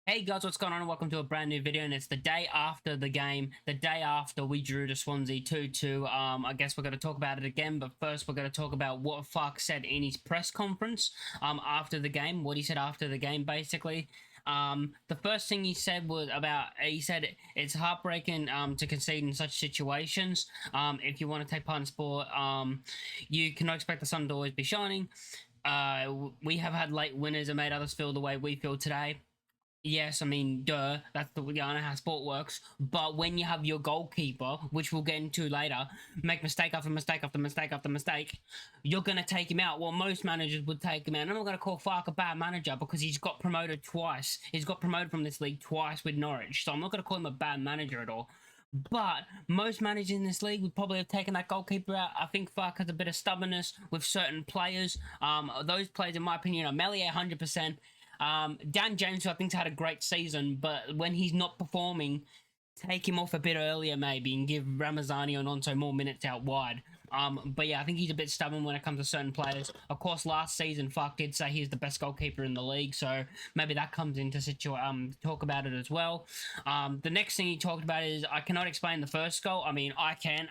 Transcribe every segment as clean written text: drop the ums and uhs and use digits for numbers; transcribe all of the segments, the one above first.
Hey guys, what's going on? Welcome to a brand new video, and it's the day after the game, the day after we drew to Swansea 2-2. I guess we're going to talk about it again, but first we're going to talk about what Farke said in his press conference after the game, what he said after the game, basically. The first thing he said was he said it's heartbreaking to concede in such situations. If you want to take part in sport, you cannot expect the sun to always be shining. We have had late winners and made others feel the way we feel today. Yes, I mean, duh, that's the I know how sport works. But when you have your goalkeeper, which we'll get into later, make mistake after mistake after mistake after mistake, you're gonna take him out. Well, most managers would take him out. And I'm not gonna call Farke a bad manager because he's got promoted twice. He's got promoted from this league twice with Norwich, so I'm not gonna call him a bad manager at all. But most managers in this league would probably have taken that goalkeeper out. I think Farke has a bit of stubbornness with certain players. Those players, in my opinion, are Meslier 100%. Dan James, who I think's had a great season, but when he's not performing, take him off a bit earlier maybe and give Ramazani and Onto more minutes out wide. But yeah, I think he's a bit stubborn when it comes to certain players. Of course, last season, Farke did say he's the best goalkeeper in the league, so maybe that comes into talk about it as well. The next thing he talked about is I cannot explain the first goal. I mean, I can.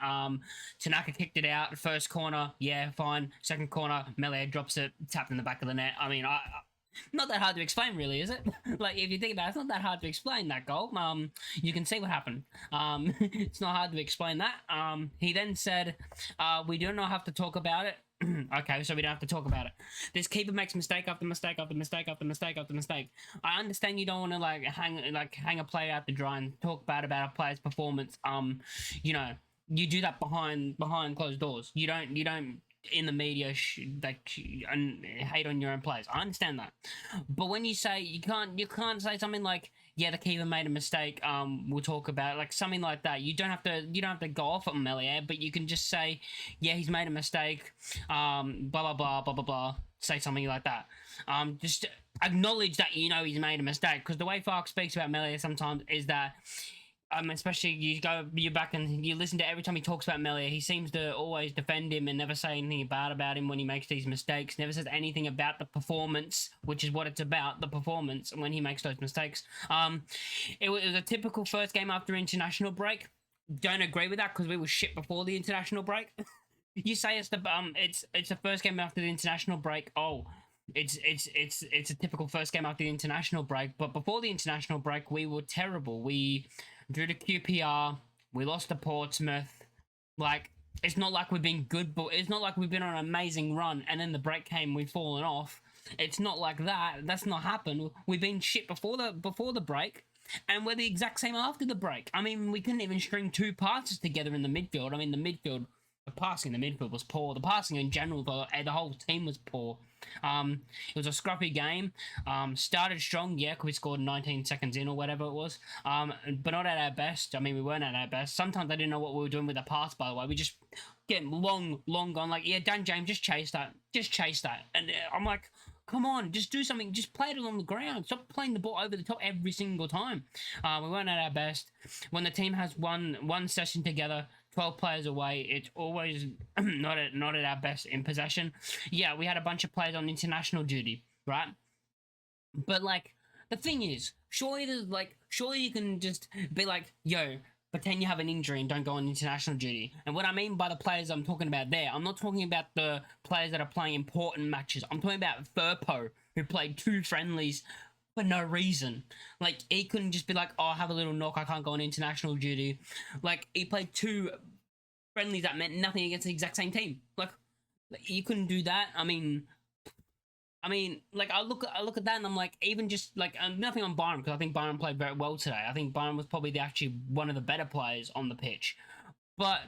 Tanaka kicked it out, first corner, yeah, fine. Second corner, Meslier drops it, tapped in the back of the net. I mean, not that hard to explain, really, is it? Like, if you think about it, it's not that hard to explain that goal. You can see what happened. It's not hard to explain that. He then said, we do not have to talk about it. Okay, so we don't have to talk about it. This keeper makes mistake after mistake after mistake after mistake after mistake. I understand you don't want to hang a player out to dry and talk bad about a player's performance. You know, you do that behind closed doors. You don't in the media and hate on your own players. I understand that, but when you say you can't say something like, yeah, the keeper made a mistake, we'll talk about it, like something like that. You don't have to go off on Meslier, but you can just say, yeah, he's made a mistake, blah blah blah blah blah blah. Say something like that. Just acknowledge that he's made a mistake, because the way Farke speaks about Meslier sometimes is that, especially you back and you listen to every time he talks about Meslier, he seems to always defend him and never say anything bad about him when he makes these mistakes. Never says anything about the performance, which is what it's about, the performance, when he makes those mistakes. It was a typical first game after international break. Don't agree with that because we were shit before the international break. You say it's the first game after the international break. Oh, it's a typical first game after the international break, but before the international break we were terrible. We drew to QPR, we lost to Portsmouth. Like, it's not like we've been good, but it's not like we've been on an amazing run and then the break came, we've fallen off. It's not like that. That's not happened. We've been shit before the break, and we're the exact same after the break. I mean, we couldn't even string two passes together in the midfield. I mean, the passing in the midfield was poor. The passing in general, the whole team was poor. It was a scruffy game. Started strong, yeah, because we scored 19 seconds in or whatever it was. But not at our best. I mean, we weren't at our best. Sometimes I didn't know what we were doing with the pass, by the way. We just get long gone. Like, yeah, Dan James, just chase that. And I'm like, come on, just do something. Just play it along the ground. Stop playing the ball over the top every single time. We weren't at our best. When the team has one session together, 12 players away, it's always not at our best in possession. Yeah, we had a bunch of players on international duty, right? But like, the thing is, surely you can just be like, yo, pretend you have an injury and don't go on international duty. And what I mean by the players I'm talking about there, I'm not talking about the players that are playing important matches. I'm talking about Firpo, who played 2 friendlies for no reason. Like, he couldn't just be like, oh, I have a little knock, I can't go on international duty. Like, he played 2 friendlies that meant nothing against the exact same team. Like you couldn't do that. I mean, like, I look at that and I'm like, even just like, nothing on Byron, because I think Byron played very well today. I think Byron was probably actually one of the better players on the pitch. But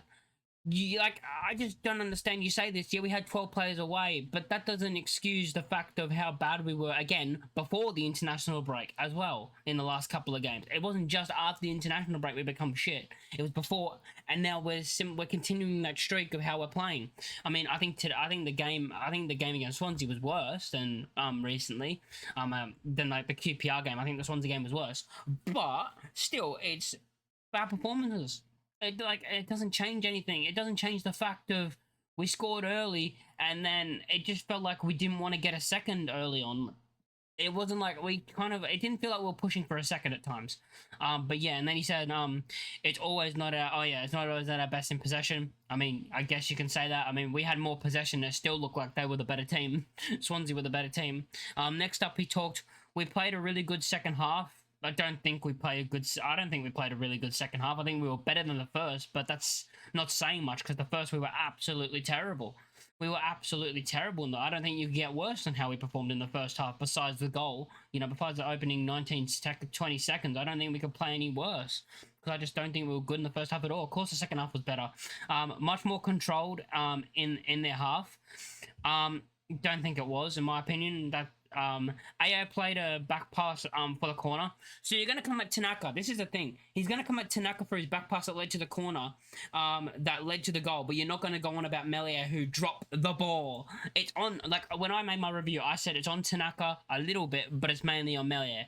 I just don't understand. You say this, yeah, we had 12 players away, but that doesn't excuse the fact of how bad we were, again, before the international break as well, in the last couple of games. It wasn't just after the international break we become shit. It was before, and now we're continuing that streak of how we're playing. I mean, I think the game against Swansea was worse than recently, than like the QPR game. I think the Swansea game was worse, but still, it's bad performances. It doesn't change anything. It doesn't change the fact of we scored early and then it just felt like we didn't want to get a second early on. it wasn't like it didn't feel like we were pushing for a second at times. But yeah, and then he said, it's always not our, oh yeah, it's not always at our best in possession. I mean, I guess you can say that. I mean, we had more possession and it still looked like they were the better team. Swansea were the better team. Next up, he talked, we played a really good second half. I don't think we played a really good second half. I think we were better than the first, but that's not saying much because the first we were absolutely terrible. We were absolutely terrible. I don't think you could get worse than how we performed in the first half, besides the goal. You know, besides the opening 20 seconds, I don't think we could play any worse. Because I just don't think we were good in the first half at all. Of course, the second half was better. Much more controlled in their half. Don't think it was, in my opinion. That AO played a back pass for the corner. So you're going to come at Tanaka. This is the thing. He's going to come at Tanaka for his back pass that led to the corner, that led to the goal. But you're not going to go on about Melia, who dropped the ball. It's on, like, when I made my review, I said it's on Tanaka a little bit, but it's mainly on Melia.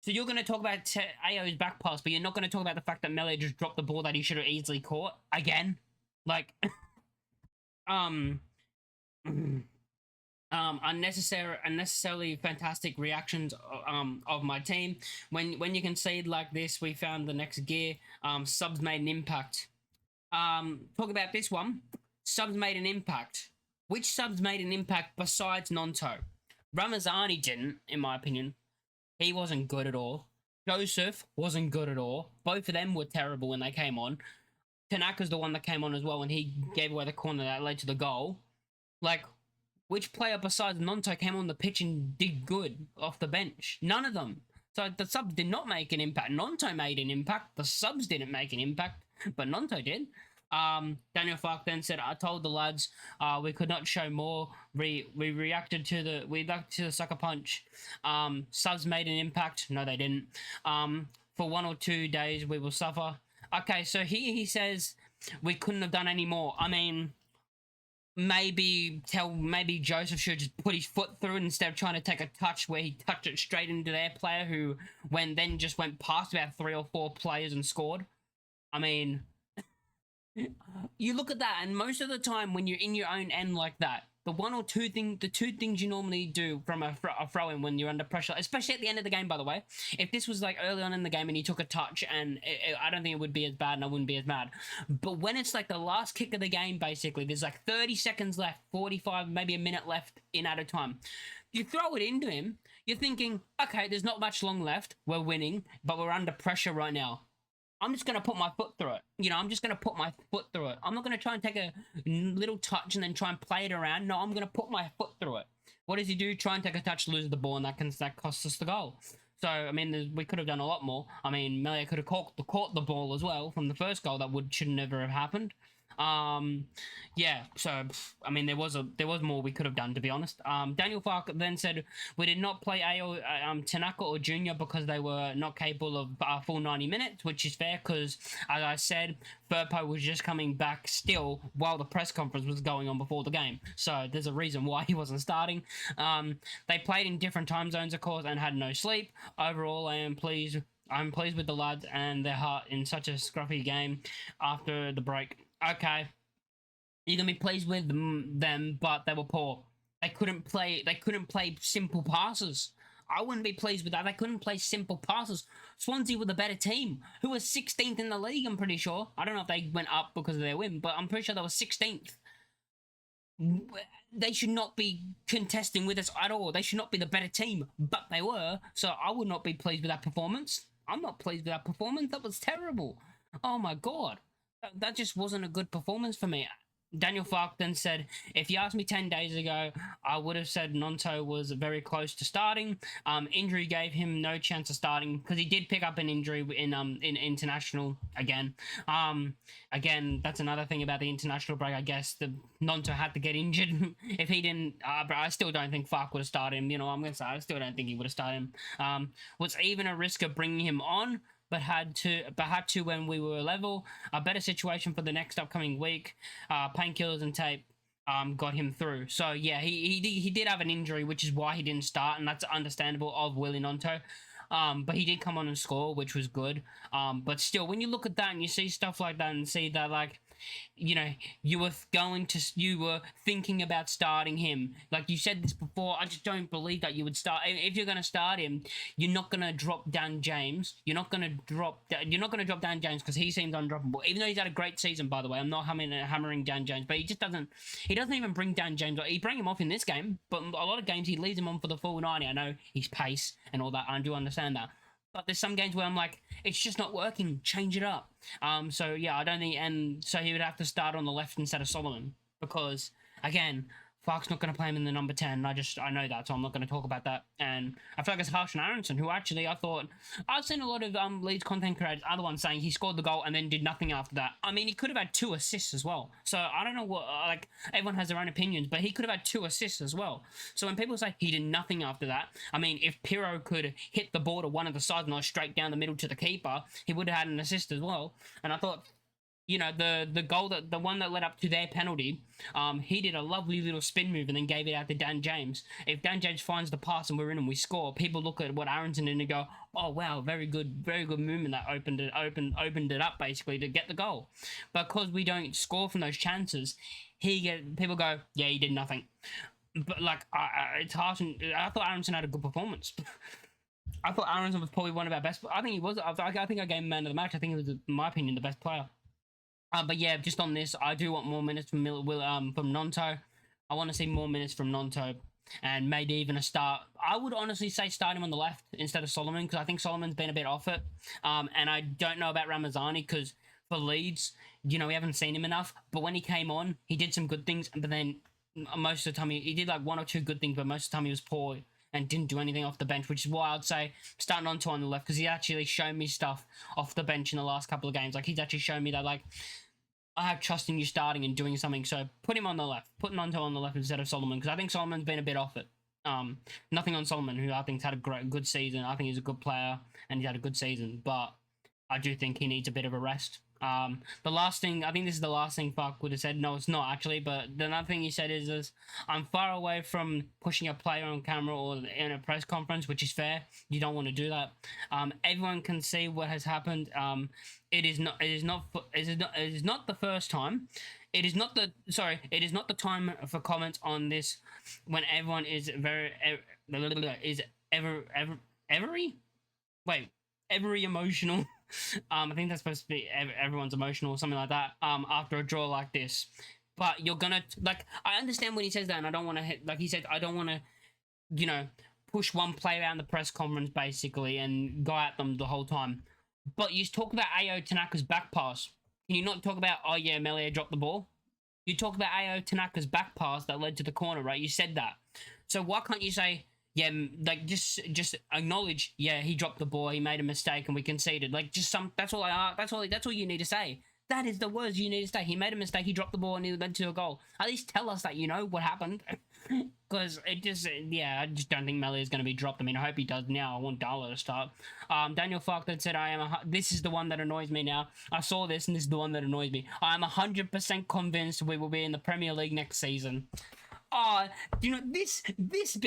So you're going to talk about AO's back pass, but you're not going to talk about the fact that Melia just dropped the ball that he should have easily caught again. Like, unnecessarily fantastic reactions of my team. When you concede like this, we found the next gear. Subs made an impact. Talk about this one. Subs made an impact. Which subs made an impact besides Nonto? Ramazani didn't, in my opinion. He wasn't good at all. Joseph wasn't good at all. Both of them were terrible when they came on. Tanaka's the one that came on as well, and he gave away the corner that led to the goal. Like, which player besides Nonto came on the pitch and did good off the bench? None of them. So the subs did not make an impact. Nonto made an impact. The subs didn't make an impact, but Nonto did. Daniel Farke then said, I told the lads we could not show more. We reacted to the sucker punch. Subs made an impact. No, they didn't. For 1 or 2 days we will suffer. Okay, so here he says we couldn't have done any more. I mean, maybe Joseph should just put his foot through it instead of trying to take a touch where he touched it straight into their player, who then just went past about 3 or 4 players and scored. I mean, you look at that, and most of the time when you're in your own end like that, the two things you normally do from a throw-in when you're under pressure, especially at the end of the game, by the way. If this was like early on in the game and he took a touch, and I don't think it would be as bad and I wouldn't be as mad. But when it's like the last kick of the game, basically, there's like 30 seconds left, 45, maybe a minute left in added time. You throw it into him, you're thinking, okay, there's not much long left, we're winning, but we're under pressure right now. I'm just going to put my foot through it. You know, I'm just going to put my foot through it. I'm not going to try and take a little touch and then try and play it around. No, I'm going to put my foot through it. What does he do? Try and take a touch, lose the ball, and that costs us the goal. So, I mean, we could have done a lot more. I mean, Melia could have caught the ball as well from the first goal. That should never have happened. Yeah, so I mean, there was more we could have done, to be honest. Daniel Farke then said we did not play Tanaka or Junior because they were not capable of full 90 minutes, which is fair because, as I said, Firpo was just coming back still while the press conference was going on before the game, so there's a reason why he wasn't starting. They played in different time zones, of course, and had no sleep. Overall, I'm pleased with the lads and their heart in such a scruffy game after the break. Okay, you're gonna be pleased with them, but they were poor. They couldn't play simple passes. I wouldn't be pleased with that. They couldn't play simple passes. Swansea were the better team, who was 16th in the league, I'm pretty sure. I don't know if they went up because of their win, but I'm pretty sure they were 16th. They should not be contesting with us at all. They should not be the better team, but they were, so I would not be pleased with that performance. I'm not pleased with that performance. That was terrible. Oh my god. That just wasn't a good performance for me. Daniel Farke then said, if you asked me 10 days ago, I would have said Nonto was very close to starting. Injury gave him no chance of starting because he did pick up an injury in international again. Again, that's another thing about the international break. I guess the Nonto had to get injured. If he didn't, but I still don't think Farke would have started him. You know, I'm gonna say I still don't think he would have started him. Was even a risk of bringing him on, but had to when we were level. A better situation for the next upcoming week. Painkillers and tape got him through. So yeah, he did have an injury, which is why he didn't start, and that's understandable of Willie Nonto. But he did come on and score, which was good. But still, when you look at that and you see stuff like that and see that, like, you know, you were thinking about starting him. Like you said this before, I just don't believe that you would start. If you're going to start him, you're not going to drop Dan James. You're not going to drop Dan James because he seems undroppable. Even though he's had a great season, by the way, I'm not hammering Dan James, but he doesn't even bring Dan James. He bring him off in this game, but a lot of games he leaves him on for the full 90. I know he's pace and all that. I do understand that. But there's some games where I'm like, it's just not working. Change it up. So yeah, I don't think, and so he would have to start on the left instead of Solomon because again, Farke's not going to play him in the number 10. I know that, so I'm not going to talk about that. And I feel like it's harsh on Aronson, who actually I've seen a lot of Leeds content creators, other ones saying he scored the goal and then did nothing after that. I mean, he could have had 2 assists as well. So I don't know what, like, everyone has their own opinions, but he could have had 2 assists as well. So when people say he did nothing after that, I mean, if Pirro could hit the ball to one of the sides and not straight down the middle to the keeper, he would have had an assist as well. And I thought, you know, the goal, the one that led up to their penalty, he did a lovely little spin move and then gave it out to Dan James. If Dan James finds the pass and we're in and we score, people look at what Aronson did and go, oh wow, very good movement that opened it up basically to get the goal. But because we don't score from those chances, people go, yeah, he did nothing. But like, it's harsh. I thought Aronson had a good performance. I thought Aronson was probably one of our best. I think he was. I think I gave him man of the match. I think he was, in my opinion, the best player. But yeah, just on this, I do want more minutes from Nonto. I want to see more minutes from Nonto, and maybe even a start. I would honestly say start him on the left instead of Solomon because I think Solomon's been a bit off it. And I don't know about Ramazani because for Leeds, you know, we haven't seen him enough. But when he came on, he did some good things, but then most of the time he did like 1 or 2 good things, but most of the time he was poor and didn't do anything off the bench, which is why I'd say starting Nonto on the left because he actually shown me stuff off the bench in the last couple of games. Like he's actually shown me that like, I have trust in you starting and doing something, so put him on the left. Put Nonto on the left instead of Solomon, because I think Solomon's been a bit off it. Nothing on Solomon, who I think's had a good season. I think he's a good player, and he's had a good season, but I do think he needs a bit of a rest. The last thing, I think this is the last thing Farke would have said. No, it's not actually, but the another thing he said is I'm far away from pushing a player on camera or in a press conference, which is fair. You don't want to do that. Everyone can see what has happened. It is not the first time. It is not the time for comments on this when everyone is every emotional. I think that's supposed to be everyone's emotional or something like that. After a draw like this, but you're gonna like. I understand when he says that, and I don't want to hit. Like he said, I don't want to, you know, push one player out in the press conference basically and go at them the whole time. But you talk about Ao Tanaka's back pass. Can you not talk about, oh yeah, Melia dropped the ball? You talk about Ao Tanaka's back pass that led to the corner, right? You said that. So why can't you say, yeah, like just acknowledge, yeah, he dropped the ball, he made a mistake, and we conceded. Like just that's all you need to say. That is the words you need to say. He made a mistake, he dropped the ball, and it led to a goal. At least tell us that you know what happened. Because I just don't think Melia is going to be dropped. I mean, I hope he does now. I want Darla to start. Daniel Farke that said, this is the one that annoys me now. I saw this, and this is the one that annoys me. I am 100% convinced we will be in the Premier League next season. You know, this is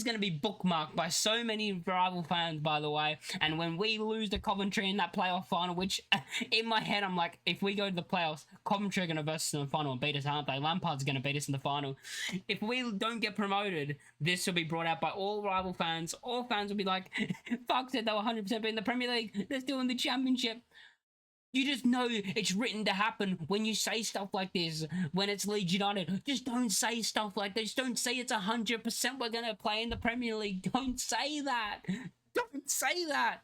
going to be bookmarked by so many rival fans, by the way. And when we lose to Coventry in that playoff final, which in my head, I'm like, if we go to the playoffs, Coventry are going to versus us in the final and beat us, aren't they? Lampard's going to beat us in the final. If we don't get promoted, this will be brought out by all rival fans. All fans will be like, fuck, said they were 100% in the Premier League. They're still in the Championship. You just know it's written to happen when you say stuff like this, when it's Leeds United. Just don't say stuff like this. Don't say it's 100% we're going to play in the Premier League. Don't say that. Don't say that.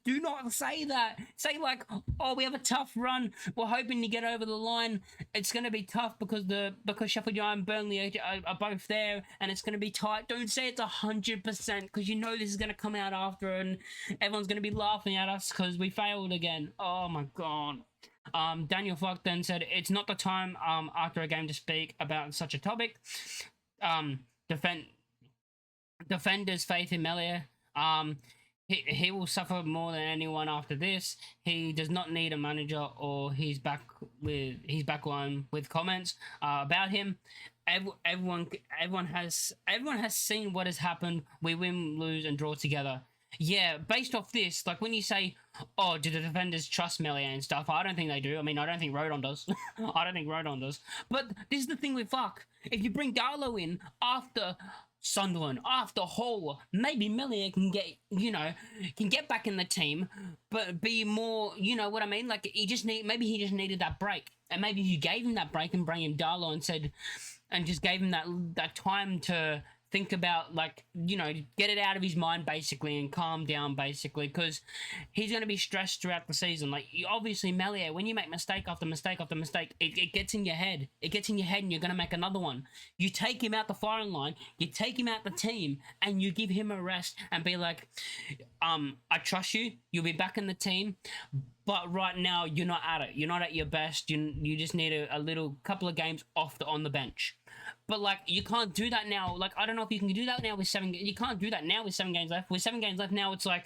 Do not say that. Say like, oh, we have a tough run. We're hoping to get over the line. It's going to be tough because Sheffield United and Burnley are both there, and it's going to be tight. Don't say it's 100% because you know this is going to come out after, and everyone's going to be laughing at us because we failed again. Oh my god. Daniel Farke then said it's not the time after a game to speak about such a topic. Defenders' faith in Melia. He will suffer more than anyone after this. He does not need a manager or his backline with comments about him. Everyone has seen what has happened. We win, lose, and draw together. Yeah, based off this, like when you say, "Oh, do the defenders trust Melia and stuff?" I don't think they do. I mean, I don't think Rodon does. I don't think Rodon does. But this is the thing with fuck. If you bring Darlow in after Sunderland, after Hull, maybe Melia can get, can get back in the team, but be more, you know what I mean? Like maybe he just needed that break, and maybe if you gave him that break and bring in Darlow and said, and just gave him that time to think about, like, get it out of his mind basically and calm down basically, because he's going to be stressed throughout the season. Like, obviously Melier, when you make mistake after mistake after mistake, it gets in your head. It gets in your head and you're going to make another one. You take him out the firing line, you take him out the team, and you give him a rest and be like, I trust you, you'll be back in the team, but right now you're not at it, you're not at your best, you just need a little couple of games on the bench. But like, you can't do that now. Like, I don't know if you can do that now with you can't do that now with 7 games left. With 7 games left now, it's like,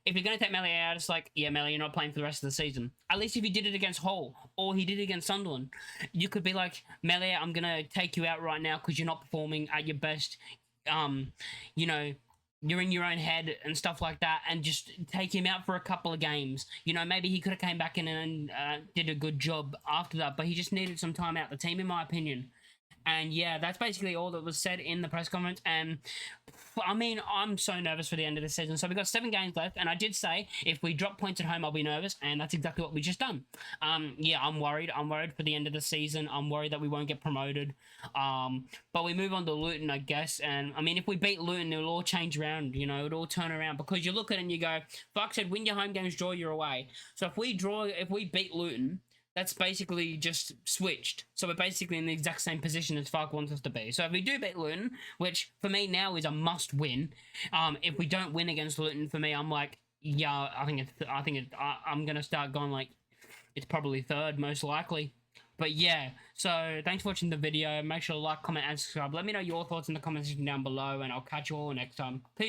if you're going to take Melee out, it's like, yeah, Melee, you're not playing for the rest of the season. At least if he did it against Hull, or he did it against Sunderland, you could be like, Melee, I'm going to take you out right now because you're not performing at your best. You know, you're in your own head and stuff like that, and just take him out for a couple of games. Maybe he could have came back in and did a good job after that, but he just needed some time out the team, in my opinion. And yeah, that's basically all that was said in the press conference. And I mean, I'm so nervous for the end of the season. So we've got 7 games left, and I did say if we drop points at home, I'll be nervous, and that's exactly what we just done. Yeah, I'm worried. I'm worried for the end of the season. I'm worried that we won't get promoted. But we move on to Luton, I guess. And I mean, if we beat Luton, it'll all change around. It'll all turn around, because you look at it and you go, "Fuck said, win your home games, draw your away." So if we beat Luton, that's basically just switched. So we're basically in the exact same position as Farke wants us to be. So if we do beat Luton, which for me now is a must win, if we don't win against Luton, for me, I'm like, yeah, I'm gonna start going like, it's probably 3rd most likely. But yeah, so thanks for watching the video. Make sure to like, comment, and subscribe. Let me know your thoughts in the comment section down below, and I'll catch you all next time. Peace.